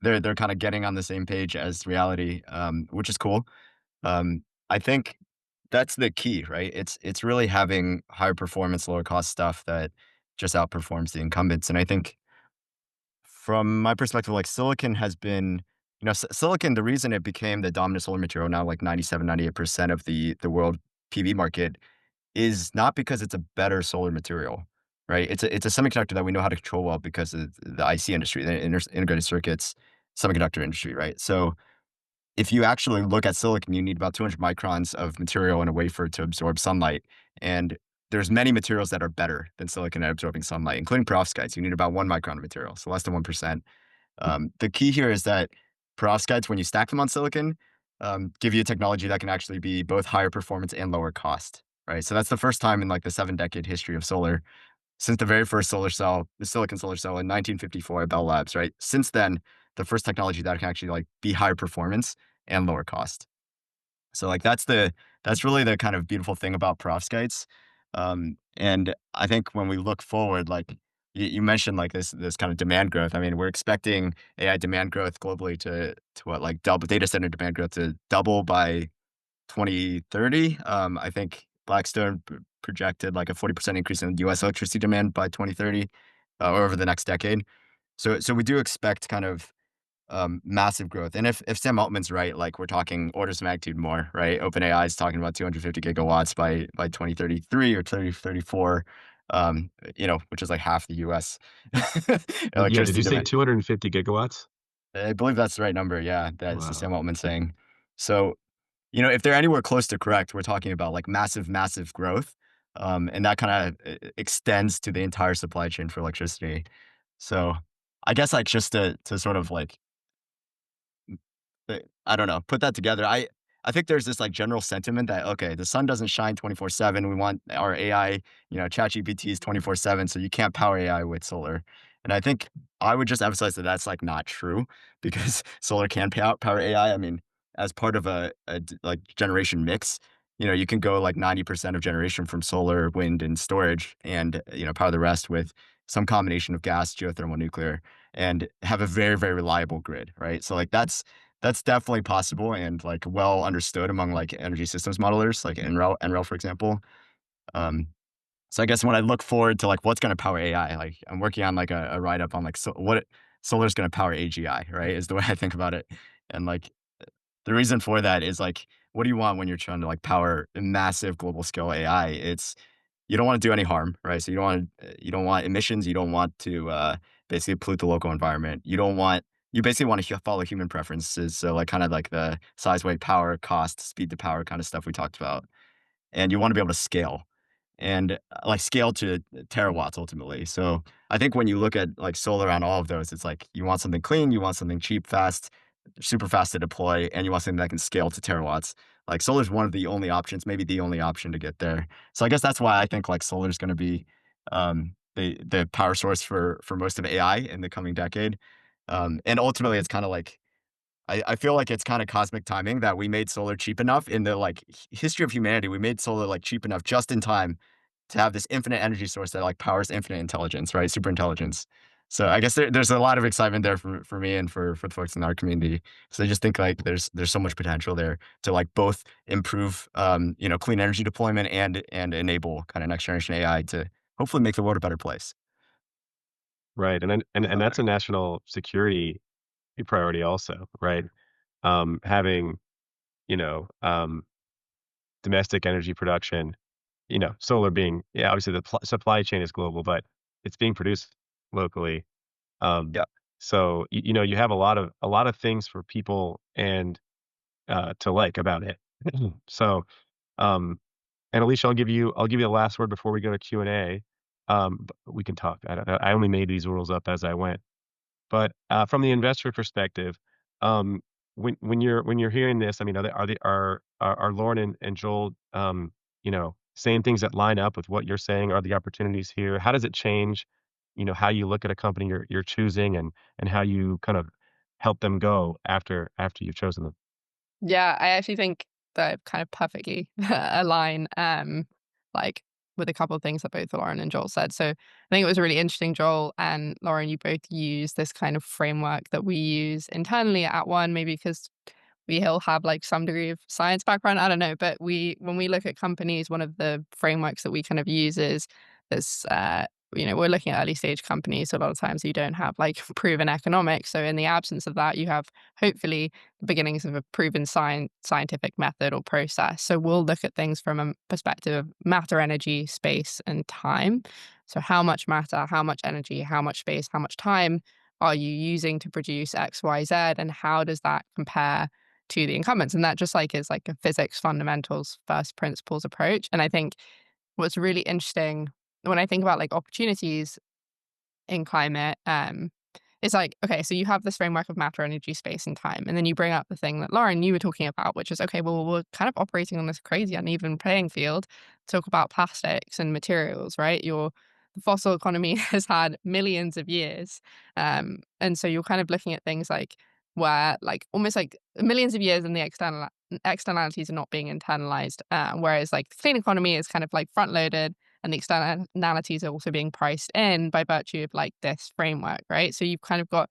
they're kind of getting on the same page as reality, which is cool. I think that's the key, right? It's really having higher performance, lower cost stuff that just outperforms the incumbents. And I think from my perspective, like silicon has been, silicon, the reason it became the dominant solar material now, like 97, 98% of the world PV market is not because it's a better solar material, right? It's a semiconductor that we know how to control well because of the IC industry, the integrated circuits semiconductor industry, right? So if you actually look at silicon, you need about 200 microns of material in a wafer to absorb sunlight. And there's many materials that are better than silicon at absorbing sunlight, including perovskites. You need about 1 micron of material, so less than 1%. The key here is that perovskites, when you stack them on silicon, give you a technology that can actually be both higher performance and lower cost, right? So that's the first time in like the 7-decade history of solar, since the very first solar cell, the silicon solar cell in 1954 at Bell Labs, right? Since then, the first technology that can actually like be higher performance and lower cost. So like that's really the kind of beautiful thing about perovskites. And I think when we look forward, like you mentioned, like this kind of demand growth. I mean, we're expecting AI demand growth globally to what, like double, data center demand growth to double by 2030. I think Blackstone projected like a 40% increase in U.S. electricity demand by 2030, or over the next decade. So we do expect kind of massive growth. And if Sam Altman's right, like we're talking orders of magnitude more, right? OpenAI is talking about 250 gigawatts by 2033 or 2034, which is like half the US Yeah, did electricity you say demand. 250 gigawatts? I believe that's the right number. Yeah, that's the Wow. Sam Altman saying. So, if they're anywhere close to correct, we're talking about like massive growth. And that kind of extends to the entire supply chain for electricity. So I guess like just to sort of like I don't know, put that together. I think there's this like general sentiment that okay, the sun doesn't shine 24/7. We want our AI, ChatGPT is 24/7, so you can't power AI with solar. And I think I would just emphasize that that's like not true because solar can power AI. I mean, as part of like generation mix, you can go like 90% of generation from solar, wind, and storage, and power the rest with some combination of gas, geothermal, nuclear, and have a very, very reliable grid, right? So like that's definitely possible and like well understood among like energy systems modelers, like NREL, for example. Um, so I guess when I look forward to like what's going to power AI, like I'm working on like a write up on like what solar is going to power AGI, right? Is the way I think about it. And like the reason for that is like, what do you want when you're trying to like power a massive global scale AI? It's you don't want to do any harm, right? So you don't want emissions. You don't want to basically pollute the local environment. You don't want you basically want to follow human preferences. So like kind of like the size, weight, power, cost, speed to power kind of stuff we talked about. And you want to be able to scale and like scale to terawatts ultimately. So I think when you look at like solar on all of those, it's like you want something clean, you want something cheap, fast, super fast to deploy, and you want something that can scale to terawatts. Like solar is one of the only options, maybe the only option to get there. So I guess that's why I think like solar is going to be the power source for most of AI in the coming decade. And ultimately, it's kind of like I feel like it's kind of cosmic timing that we made solar cheap enough in the like history of humanity. We made solar like cheap enough just in time to have this infinite energy source that like powers infinite intelligence, right? Super intelligence. So I guess there's a lot of excitement there for me and for the folks in our community. So I just think like there's so much potential there to like both improve clean energy deployment and enable kind of next generation AI to hopefully make the world a better place. Right, and that's a national security priority also, right? Having, you know, domestic energy production, solar being, yeah, obviously the supply chain is global, but it's being produced locally. Um, Yeah. so you have a lot of things for people and to like about it. So, um, and Alicia, I'll give you the last word before we go to Q&A. But we can talk. I only made these rules up as I went. But, from the investor perspective, um, when you're hearing this, I mean, are Lauren and Joel, saying things that line up with what you're saying? Are the opportunities here? How does it change, how you look at a company you're choosing and how you kind of help them go after you've chosen them? Yeah, I actually think that kind of perfectly align, like with a couple of things that both Lauren and Joel said. So I think it was really interesting, Joel and Lauren, you both use this kind of framework that we use internally at One, maybe because we all have like some degree of science background. I don't know, but when we look at companies, one of the frameworks that we kind of use is this. We're looking at early stage companies. So a lot of times you don't have like proven economics. So in the absence of that, you have hopefully the beginnings of a proven scientific method or process. So we'll look at things from a perspective of matter, energy, space, and time. So how much matter, how much energy, how much space, how much time are you using to produce X, Y, Z, and how does that compare to the incumbents? And that just like is like a physics fundamentals first principles approach. And I think what's really interesting when I think about like opportunities in climate, it's like, okay, so you have this framework of matter, energy, space, and time. And then you bring up the thing that Lauren, you were talking about, which is, okay, well, we're kind of operating on this crazy uneven playing field. Talk about plastics and materials, right? The fossil economy has had millions of years. And so you're kind of looking at things like where like almost like millions of years and the externalities are not being internalized. Whereas like the clean economy is kind of like front loaded and the externalities are also being priced in by virtue of like this framework, right? So you've kind of got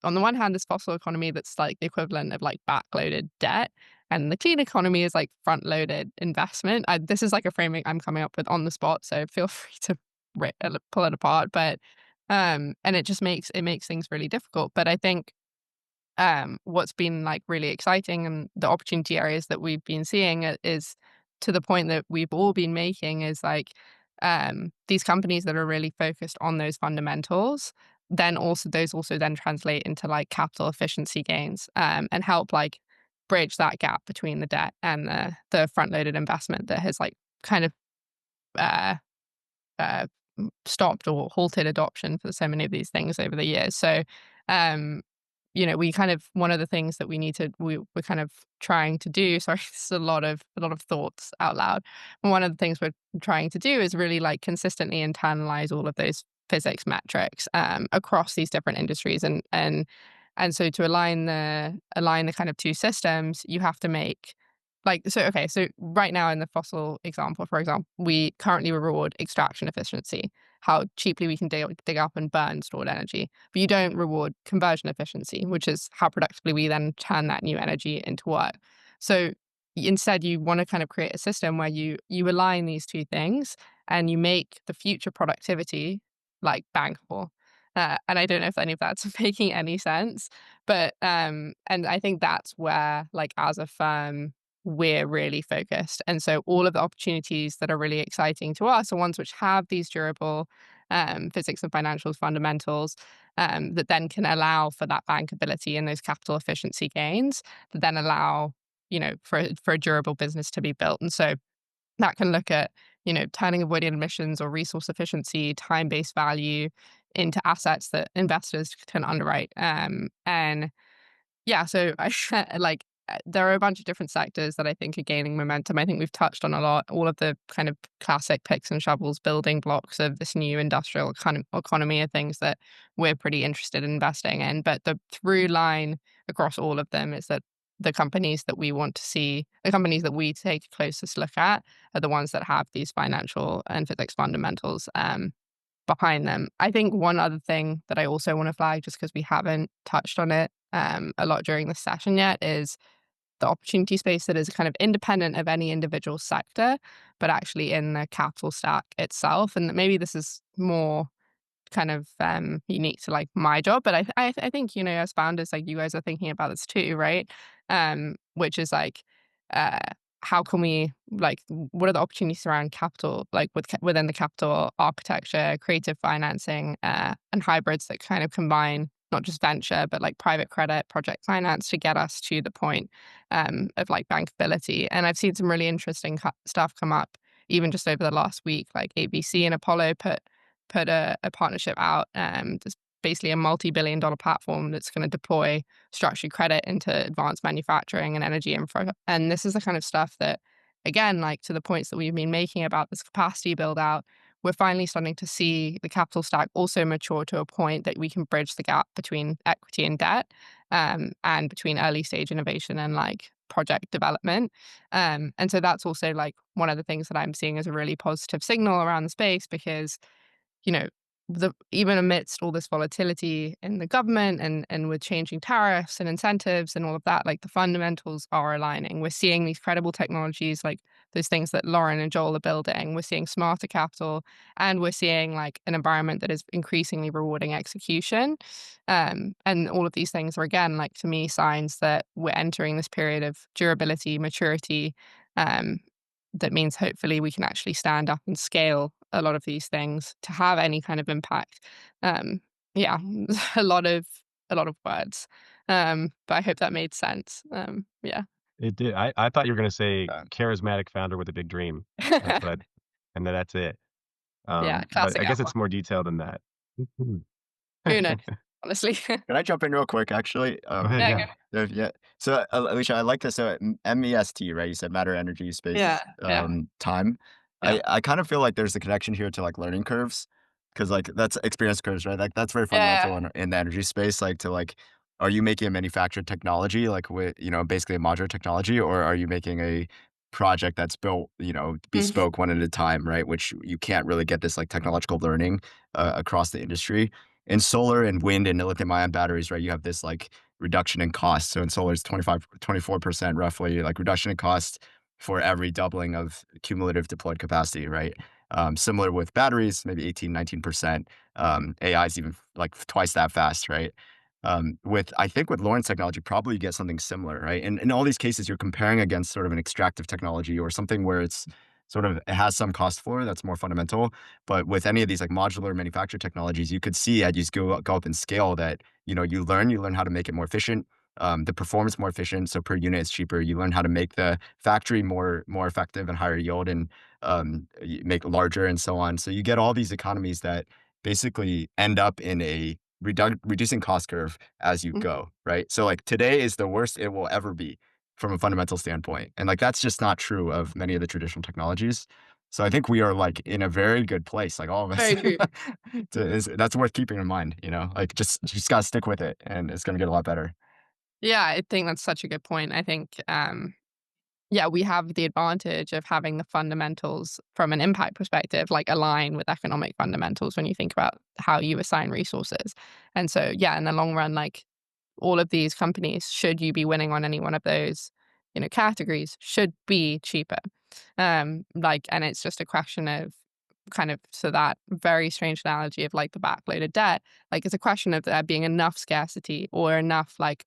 on the one hand this fossil economy that's like the equivalent of like backloaded debt, and the clean economy is like front loaded investment. This is like a framing I'm coming up with on the spot, so feel free to pull it apart. But and it makes things really difficult. But I think what's been like really exciting and the opportunity areas that we've been seeing is to the point that we've all been making is like these companies that are really focused on those fundamentals, then also those also then translate into like capital efficiency gains, and help like bridge that gap between the debt and the front loaded investment that has like kind of uh, uh, stopped or halted adoption for so many of these things over the years. So, um, we kind of one of the things that we're kind of trying to do. Sorry, this is a lot of thoughts out loud. And one of the things we're trying to do is really like consistently internalize all of those physics metrics across these different industries, and so to align the kind of two systems, you have to make like so okay, so right now in the fossil example, for example, we currently reward extraction efficiency, how cheaply we can dig up and burn stored energy. But you don't reward conversion efficiency, which is how productively we then turn that new energy into work. So instead, you want to kind of create a system where you align these two things and you make the future productivity like bankable. And I don't know if any of that's making any sense, but and I think that's where like as a firm we're really focused. And so all of the opportunities that are really exciting to us are ones which have these durable physics and financials fundamentals, that then can allow for that bankability and those capital efficiency gains that then allow, for a durable business to be built. And so that can look at, turning avoided emissions or resource efficiency, time-based value into assets that investors can underwrite. And yeah, so I like there are a bunch of different sectors that I think are gaining momentum. I think we've touched on a lot, all of the kind of classic picks and shovels building blocks of this new industrial kind of economy are things that we're pretty interested in investing in. But the through line across all of them is that the companies that we want to see, the companies that we take a closest look at, are the ones that have these financial and physics fundamentals behind them. I think one other thing that I also want to flag, just because we haven't touched on it a lot during this session yet, is the opportunity space that is kind of independent of any individual sector, but actually in the capital stack itself. And maybe this is more kind of unique to like my job, but I think, as founders, like you guys are thinking about this too, right? Which is like uh how can we, like, what are the opportunities around capital, like within the capital architecture, creative financing, and hybrids that kind of combine not just venture but like private credit, project finance, to get us to the point of like bankability. And I've seen some really interesting stuff come up even just over the last week, like ABC and Apollo put a partnership out. There's basically a multi-billion-dollar platform that's going to deploy structured credit into advanced manufacturing and energy infra. And this is the kind of stuff that, again, like to the points that we've been making about this capacity build out, we're finally starting to see the capital stack also mature to a point that we can bridge the gap between equity and debt, and between early stage innovation and like project development. And so that's also like one of the things that I'm seeing as a really positive signal around the space, because you know, even amidst all this volatility in the government and with changing tariffs and incentives and all of that, like the fundamentals are aligning. We're seeing these credible technologies, like those things that Lauryn and Joel are building. We're seeing smarter capital, and we're seeing like an environment that is increasingly rewarding execution. And all of these things are, again, like to me, signs that we're entering this period of durability, maturity, um, that means hopefully we can actually stand up and scale a lot of these things to have any kind of impact. Um, yeah, a lot of words, but I hope that made sense. Yeah, It did. I thought you were gonna say Yeah. charismatic founder with a big dream. That's what and then that's it. yeah, But classic I guess Apple. it's more detailed than that. Mhm. Who knows? Honestly, Can I jump in real quick, actually? Go ahead, yeah, yeah. Yeah. So, Alicia, I like this. So, MEST, right? You said matter, energy, yeah, space, yeah, time. yeah, I kind of feel like there's a connection here to like learning curves, because like that's experience curves, right? Like that's very yeah. fundamental in the energy space. Like to like, are you making a manufactured technology, like with basically a modular technology, or are you making a project that's built, Mhm, bespoke one at a time, right? Which you can't really get this like technological learning across the industry. In solar and wind and lithium ion batteries, right, you have this like reduction in cost. So in solar, it's 24% roughly, like reduction in cost for every doubling of cumulative deployed capacity, right? Similar with batteries, maybe 18, 19%. AI is even like twice that fast, right? I think with Lawrence technology, probably you get something similar, right? And in all these cases, you're comparing against sort of an extractive technology or something where it's sort of, it has some cost floor that's more fundamental. But with any of these like modular manufactured technologies, you could see as you go up in scale that, you learn how to make it more efficient. The performance more efficient, so per unit is cheaper. You learn how to make the factory more effective and higher yield, and you make it larger and so on. So you get all these economies that basically end up in a reducing cost curve as you mhm. go, right? So like today is the worst it will ever be from a fundamental standpoint, and like that's just not true of many of the traditional technologies. So I think we are like in a very good place, like all of us. Very true. That's worth keeping in mind, like just gotta stick with it, and it's gonna get a lot better. Yeah, I think that's such a good point. I think, yeah, we have the advantage of having the fundamentals from an impact perspective, like align with economic fundamentals when you think about how you assign resources. And so, yeah, in the long run, like all of these companies, should you be winning on any one of those, categories, should be cheaper. Like, and it's just a question of kind of, so that very strange analogy of like the backloaded debt, like it's a question of there being enough scarcity or enough like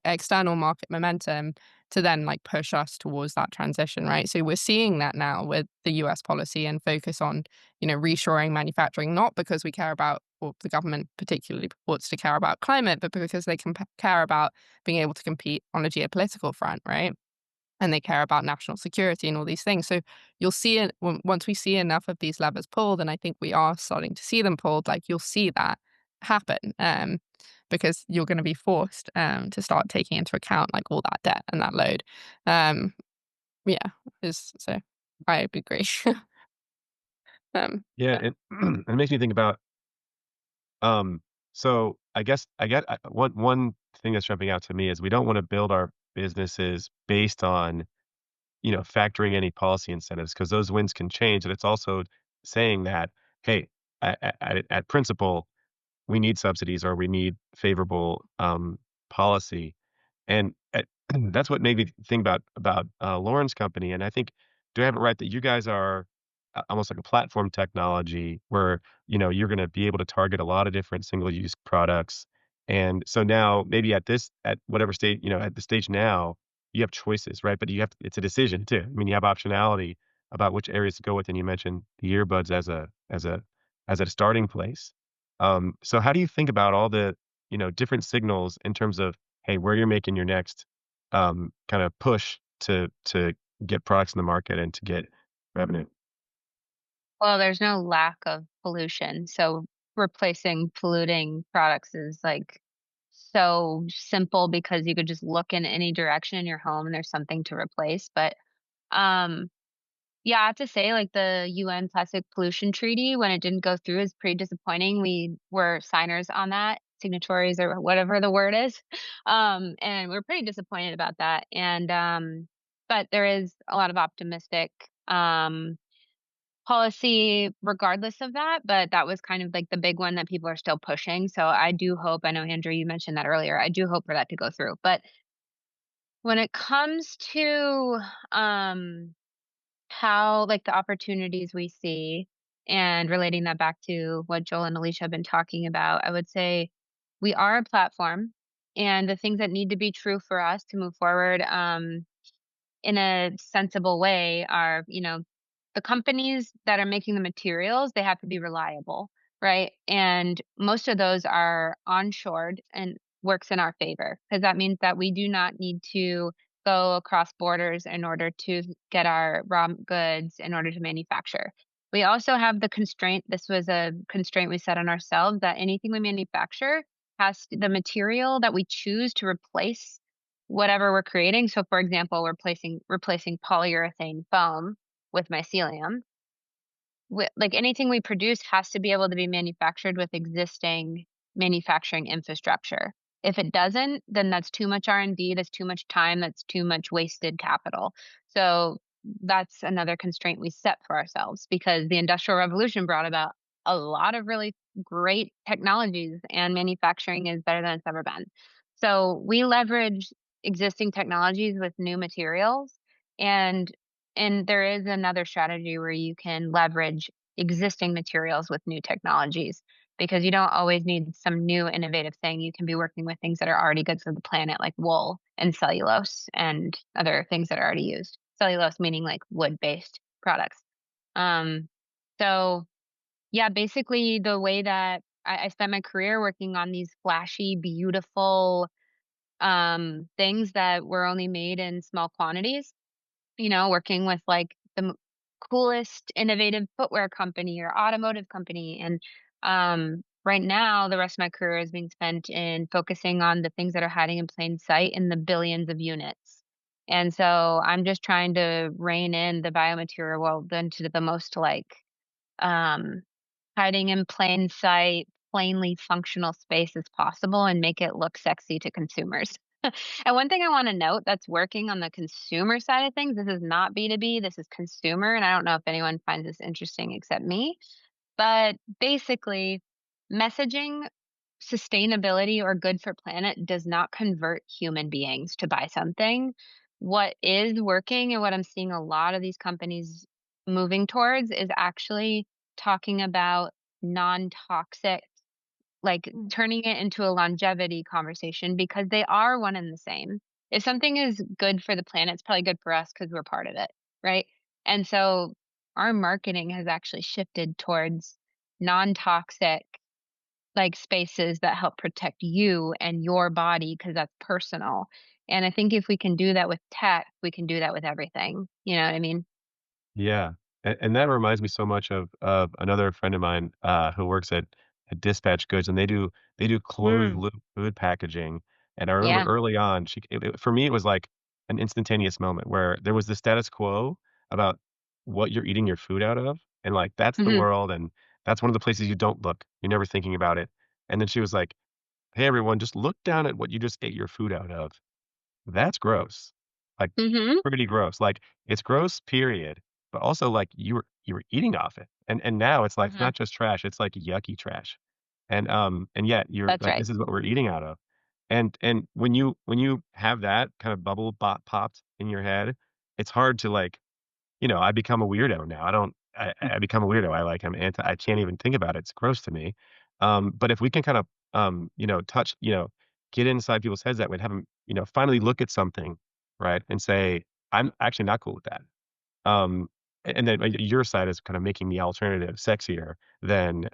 external market momentum to then like push us towards that transition, right? So we're seeing that now with the US policy and focus on, reshoring manufacturing, not because we care about, or the government particularly wants to care about climate, but because they can care about being able to compete on a geopolitical front, right? And they care about national security and all these things. So you'll see it once we see enough of these levers pulled, and I think we are starting to see them pulled, like you'll see that happen, because you're going to be forced to start taking into account like all that debt and that load. Yeah, so I agree. Yeah, Yeah. it makes me think about, so I guess one thing that's jumping out to me is we don't wanna build our businesses based on, factoring any policy incentives because those winds can change, and it's also saying that, "Hey, at principle, we need subsidies or we need favorable, policy." And, that's what made me think about Lauren's company, and I think, do I have it right that you guys are, almost like a platform technology where, you're gonna be able to target a lot of different single-use products, and so now maybe at whatever state, at the stage now, you have choices, right? But it's a decision too. I mean, you have optionality about which areas to go with, and you mentioned the earbuds as a starting place. So how do you think about all the, different signals in terms of, hey, where you're making your next, kind of push to get products in the market and to get revenue? Well, there's no lack of pollution, so replacing polluting products is, like, so simple because you could just look in any direction in your home and there's something to replace, but, um, yeah, I have to say, like, the UN Plastic Pollution Treaty, when it didn't go through, is pretty disappointing. We were signers on that, signatories or whatever the word is, and we're pretty disappointed about that, and, but there is a lot of optimistic, um policy regardless of that, but that was kind of like the big one that people are still pushing. So I do hope, I know Andrew, you mentioned that earlier. I do hope for that to go through. But when it comes to how like the opportunities we see and relating that back to what Joel and Alicia have been talking about, I would say we are a platform and the things that need to be true for us to move forward. In a sensible way are, the companies that are making the materials, they have to be reliable, right? And most of those are onshored and works in our favor because that means that we do not need to go across borders in order to get our raw goods in order to manufacture. We also have the constraint, this was a constraint we set on ourselves, that anything we manufacture the material that we choose to replace whatever we're creating. So for example, we're replacing polyurethane foam with mycelium. Like anything we produce has to be able to be manufactured with existing manufacturing infrastructure. If it doesn't, then that's too much R&D, that's too much time, that's too much wasted capital. So that's another constraint we set for ourselves because the Industrial Revolution brought about a lot of really great technologies and manufacturing is better than it's ever been. So we leverage existing technologies with new materials and there is another strategy where you can leverage existing materials with new technologies because you don't always need some new innovative thing. You can be working with things that are already good for the planet, like wool and cellulose and other things that are already used. Cellulose meaning like wood-based products. Um, so yeah, basically the way that I spent my career working on these flashy, beautiful things that were only made in small quantities, working with like the coolest innovative footwear company or automotive company. And right now, the rest of my career is being spent in focusing on the things that are hiding in plain sight in the billions of units. And so I'm just trying to rein in the biomaterial world into the most like um, hiding in plain sight, plainly functional space as possible and make it look sexy to consumers. And one thing I want to note that's working on the consumer side of things, this is not B2B, this is consumer. And I don't know if anyone finds this interesting except me, but basically, messaging sustainability or good for planet does not convert human beings to buy something. What is working and what I'm seeing a lot of these companies moving towards is actually talking about non-toxic, like turning it into a longevity conversation because they are one and the same. if something is good for the planet, it's probably good for us because we're part of it, right? And so our marketing has actually shifted towards non-toxic like spaces that help protect you and your body because that's personal. And I think if we can do that with tech, we can do that with everything. You know what I mean? Yeah, and that reminds me so much of another friend of mine, who works at Dispatch Goods, and they do closed Mm, loop food packaging, and I remember yeah. early on, for me, it was like an instantaneous moment where there was the status quo about what you're eating your food out of, and, like, that's the Hmm. world, and that's one of the places you don't look. You're never thinking about it, and then she was like, "Hey, everyone, just look down at what you just ate your food out of." That's gross. Like, Hmm. pretty gross. Like, it's gross, period, but also, like, you were eating off it, and now it's like, it's Hmm. not just trash, it's like yucky trash, and yet you're That's like, right. "This is what we're eating out of." And when you have that kind of bubble popped in your head, it's hard to, like, I become a weirdo now. I don't I become a weirdo. I can't even think about it. It's gross to me. But if we can kind of, touch, get inside people's heads that would have them, finally look at something, right, and say, "I'm actually not cool with that." And then your side is kind of making the alternative sexier than,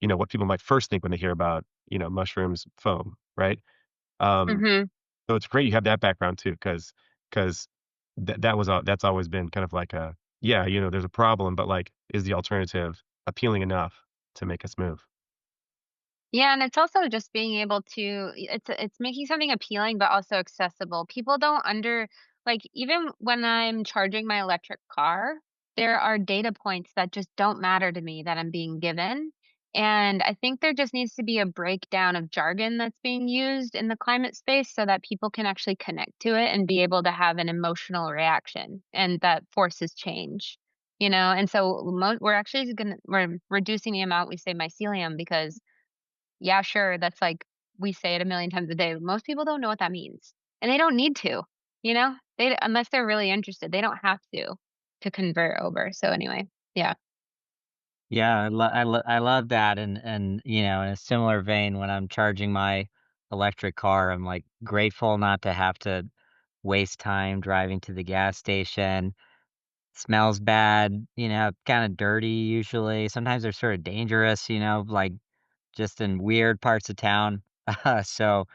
what people might first think when they hear about, mushrooms foam, right? Um, Hmm. so it's great you have that background too, because that's always been kind of like a, yeah, there's a problem, but, like, is the alternative appealing enough to make us move? Yeah, and it's also just being able to it's making something appealing but also accessible. People don't under like even when I'm charging my electric car, there are data points that just don't matter to me that I'm being given. And I think there just needs to be a breakdown of jargon that's being used in the climate space so that people can actually connect to it and be able to have an emotional reaction and that forces change. And so we're actually going to we're reducing the amount we say mycelium because yeah, sure, that's like we say it a million times a day. Most people don't know what that means, and they don't need to, unless they're really interested, they don't have to convert over. So anyway, yeah. Yeah, I love that, and in a similar vein, when I'm charging my electric car, I'm like grateful not to have to waste time driving to the gas station. Smells bad, kind of dirty usually. Sometimes they're sort of dangerous, like just in weird parts of town. So,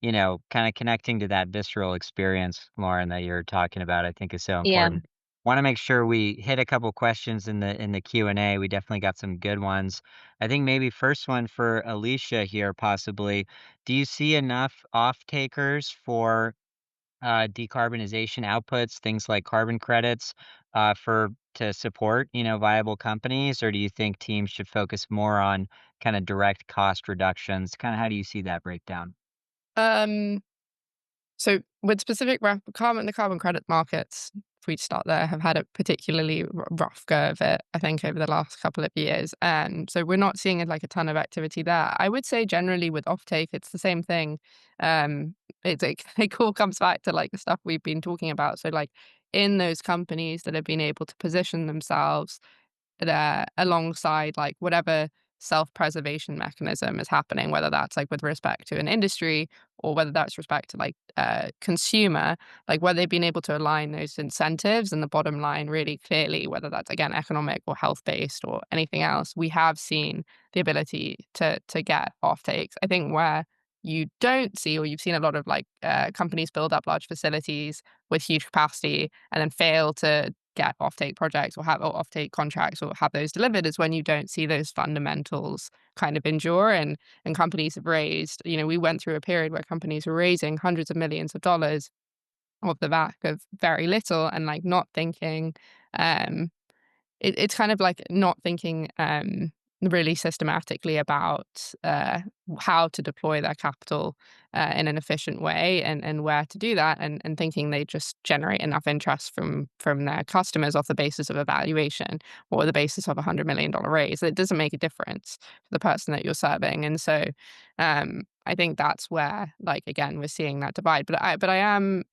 kind of connecting to that visceral experience, Lauren, that you're talking about, I think is so Yeah. important. Want to make sure we hit a couple questions in the Q&A. We definitely got some good ones. I think maybe first one for Alicia here, possibly. Do you see enough off takers for decarbonization outputs, things like carbon credits, for to support, viable companies? Or do you think teams should focus more on kind of direct cost reductions? Kind of how do you see that breakdown? Um, so with specific the carbon credit markets, if we start there, have had a particularly rough go of it, I think, over the last couple of years. So we're not seeing like a ton of activity there. I would say generally with offtake, it's the same thing. It's like it all comes back to like the stuff we've been talking about. So like in those companies that have been able to position themselves there alongside like whatever self-preservation mechanism is happening, whether that's like with respect to an industry or whether that's respect to like consumer, like where they've been able to align those incentives and the bottom line really clearly, whether that's again economic or health based or anything else, we have seen the ability to get off takes. I think where you don't see, or you've seen a lot of like companies build up large facilities with huge capacity and then fail to get offtake projects or have or offtake contracts or have those delivered is when you don't see those fundamentals kind of endure and companies have raised, we went through a period where companies were raising hundreds of millions of dollars off the back of very little and like not thinking um it's kind of like not thinking really systematically about how to deploy their capital in an efficient way and where to do that and thinking they just generate enough interest from their customers off the basis of evaluation or the basis of $100 million raise. It doesn't make a difference for the person that you're serving. And so I think that's where like again we're seeing that divide. But I am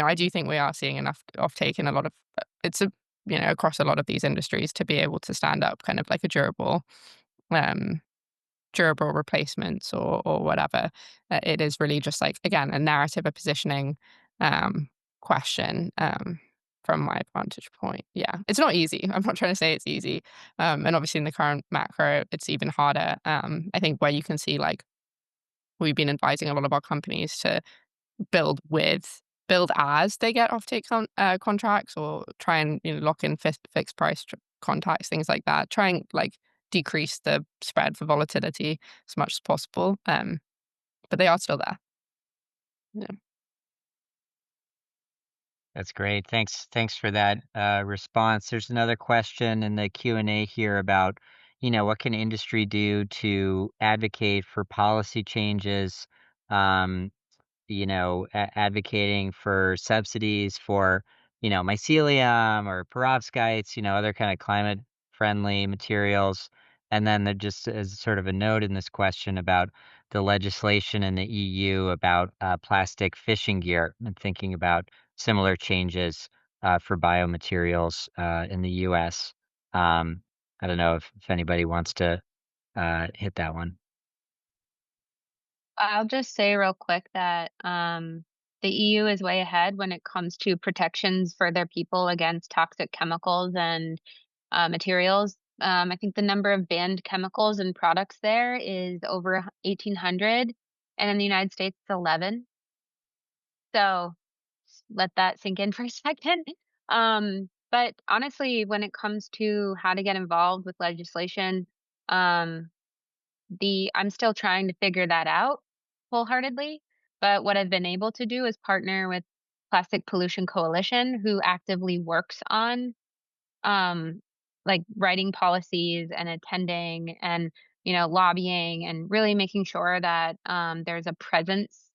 I do think we are seeing enough offtake in a lot of across a lot of these industries to be able to stand up kind of like a durable, um, durable replacements or whatever. It is really just like, again, a narrative, a positioning question. From my vantage point. Yeah, it's not easy. I'm not trying to say it's easy. And obviously in the current macro, it's even harder. I think where you can see, like, we've been advising a lot of our companies to build as they get offtake contracts, or try and, lock in fixed price contracts, things like that. Try and, like, decrease the spread for volatility as much as possible. But they are still there. Yeah. That's great. Thanks for that response. There's another question in the Q&A here about, what can industry do to advocate for policy changes, um, advocating for subsidies for, mycelium or perovskites, other kind of climate friendly materials. And then there just as sort of a note in this question about the legislation in the EU about plastic fishing gear, and thinking about similar changes for biomaterials in the US. I don't know if anybody wants to hit that one. I'll just say real quick that the EU is way ahead when it comes to protections for their people against toxic chemicals and materials. I think the number of banned chemicals and products there is over 1,800, and in the United States, it's 11. So let that sink in for a second. But honestly, when it comes to how to get involved with legislation, um, I'm still trying to figure that out wholeheartedly. But what I've been able to do is partner with Plastic Pollution Coalition, who actively works on um like writing policies and attending and lobbying and really making sure that there's a presence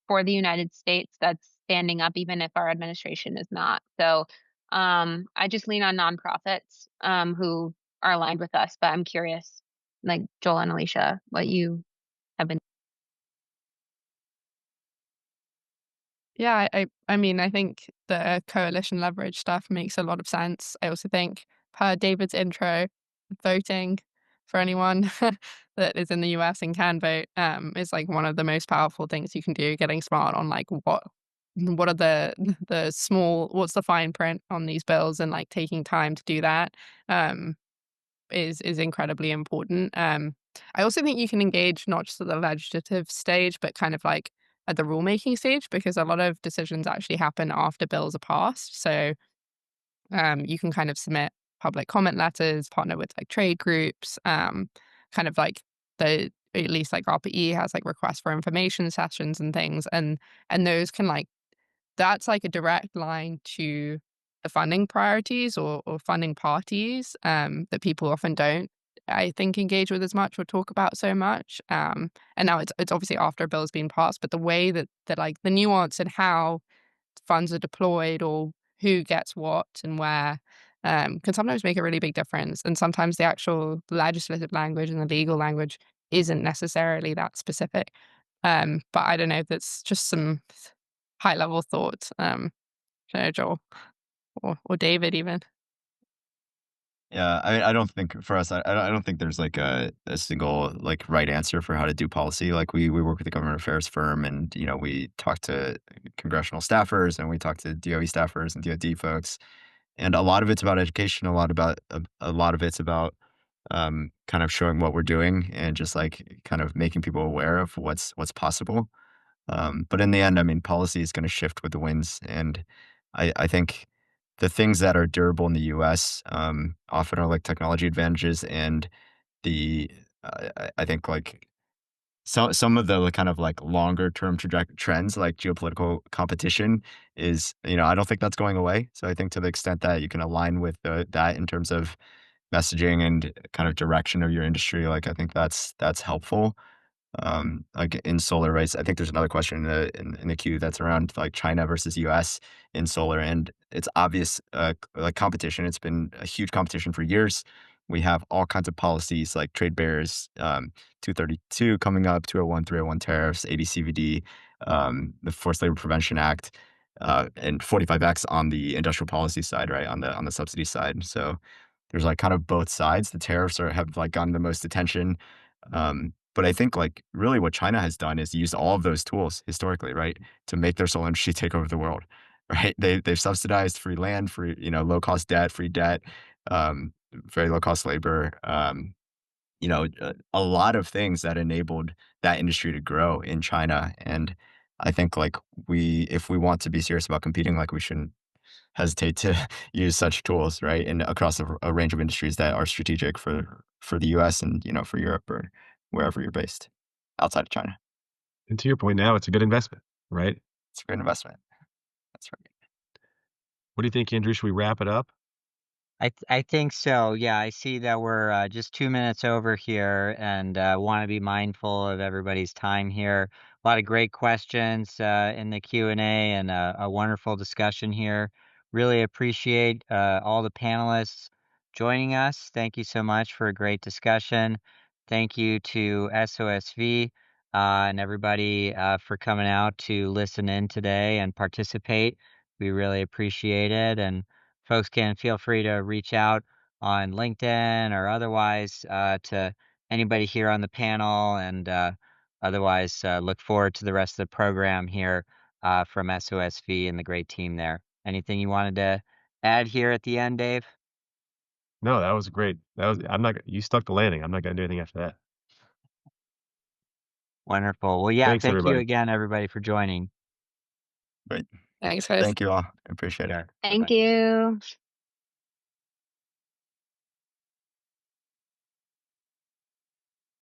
for the United States that's standing up even if our administration is not. So I just lean on nonprofits who are aligned with us, but I'm curious, like Joel and Alicia, what you have been. Yeah, I mean, I think the coalition leverage stuff makes a lot of sense. I also think, per David's intro, voting for anyone that is in the US and can vote is like one of the most powerful things you can do. Getting smart on, like, what are the small, what's the fine print on these bills, and, like, taking time to do that is incredibly important. I also think you can engage not just at the legislative stage, but kind of like at the rulemaking stage, because a lot of decisions actually happen after bills are passed. So you can kind of submit public comment letters, partner with like trade groups, kind of like at least like RPE has like requests for information sessions and things, and those can, like, that's like a direct line to the funding priorities or funding parties that people often don't, I think, engage with as much or talk about so much. And now it's obviously after a bill's been passed, but the way that like the nuance and how funds are deployed or who gets what and where can sometimes make a really big difference. And sometimes the actual legislative language and the legal language isn't necessarily that specific. But I don't know, that's just some high level thoughts. Joel or David even. Yeah, I don't think for us, I don't think there's like a single like right answer for how to do policy. Like we work with a government affairs firm, and we talk to congressional staffers, and we talk to DOE staffers and DoD folks, and a lot of it's about education, a lot of it's about kind of showing what we're doing and just like kind of making people aware of what's possible. But in the end, I mean, policy is going to shift with the winds, and I think the things that are durable in the U.S. Often are like technology advantages, and the I think like some of the like, kind of like longer term trends like geopolitical competition is I don't think that's going away. So I think to the extent that you can align with that in terms of messaging and kind of direction of your industry, like I think that's helpful. Like in solar, right? I think there's another question in the queue that's around like China versus US in solar, and it's obvious like competition. It's been a huge competition for years. We have all kinds of policies like trade barriers, 232 coming up, 201, 301 tariffs, AD/CVD, the Forced Labor Prevention Act, and 45X on the industrial policy side, right? On the subsidy side. So there's like kind of both sides. The tariffs have like gotten the most attention. But I think like really what China has done is use all of those tools historically, right, to make their solar industry take over the world, right? They've subsidized free land, free, low cost debt, free debt, very low cost labor, a lot of things that enabled that industry to grow in China. And I think like if we want to be serious about competing, like we shouldn't hesitate to use such tools, right? And across a range of industries that are strategic for the US and, for Europe or wherever you're based outside of China. And to your point now, it's a good investment, right? It's a great investment. That's right. What do you think, Andrew? Should we wrap it up? I think so. Yeah, I see that we're just 2 minutes over here, and want to be mindful of everybody's time here. A lot of great questions in the Q&A, and a wonderful discussion here. Really appreciate all the panelists joining us. Thank you so much for a great discussion. Thank you to SOSV and everybody for coming out to listen in today and participate. We really appreciate it, and folks can feel free to reach out on LinkedIn or otherwise to anybody here on the panel, and otherwise look forward to the rest of the program here from SOSV and the great team there. Anything you wanted to add here at the end, Dave? No, that was great. I'm not, you stuck the landing. I'm not going to do anything after that. Wonderful. Well, yeah, Thanks, thank you everybody. again, everybody, for joining. Great. Thanks, guys. Thank you all. I appreciate it. Sure. Thank Bye-bye. you.